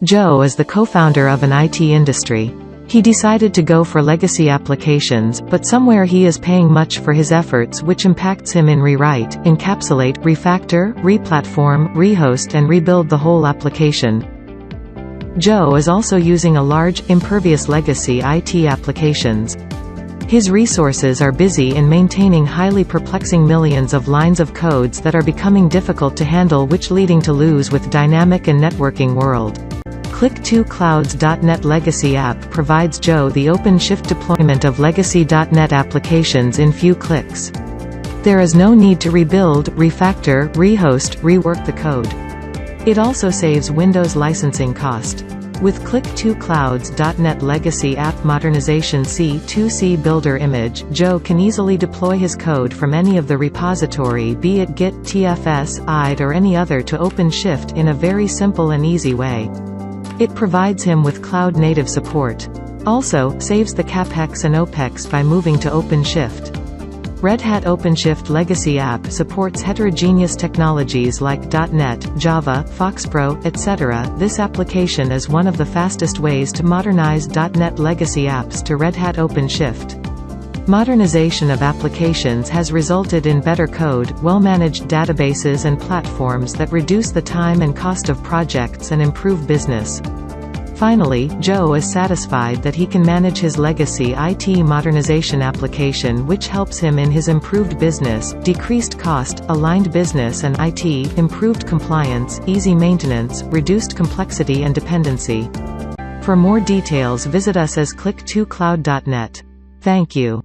Joe is the co-founder of an IT industry. He decided to go for legacy applications, but somewhere he is paying much for his efforts, which impacts him in rewrite, encapsulate, refactor, replatform, rehost and rebuild the whole application. Joe is also using a large, impervious legacy IT applications. His resources are busy in maintaining highly perplexing millions of lines of codes that are becoming difficult to handle, which leading to lose with dynamic and networking world. Click2Cloud's .NET Legacy app provides Joe the OpenShift deployment of legacy .NET applications in few clicks. There is no need to rebuild, refactor, rehost, rework the code. It also saves Windows licensing cost. With Click2Cloud's .NET Legacy App Modernization C2C Builder image, Joe can easily deploy his code from any of the repository, be it Git, TFS, IDE or any other, to OpenShift in a very simple and easy way. It provides him with cloud-native support. Also, saves the CapEx and OpEx by moving to OpenShift. Red Hat OpenShift Legacy App supports heterogeneous technologies like .NET, Java, FoxPro, etc. This application is one of the fastest ways to modernize .NET legacy apps to Red Hat OpenShift. Modernization of applications has resulted in better code, well-managed databases and platforms that reduce the time and cost of projects and improve business. Finally, Joe is satisfied that he can manage his legacy IT modernization application, which helps him in his improved business, decreased cost, aligned business and IT, improved compliance, easy maintenance, reduced complexity and dependency. For more details visit us as click2cloud.net. Thank you.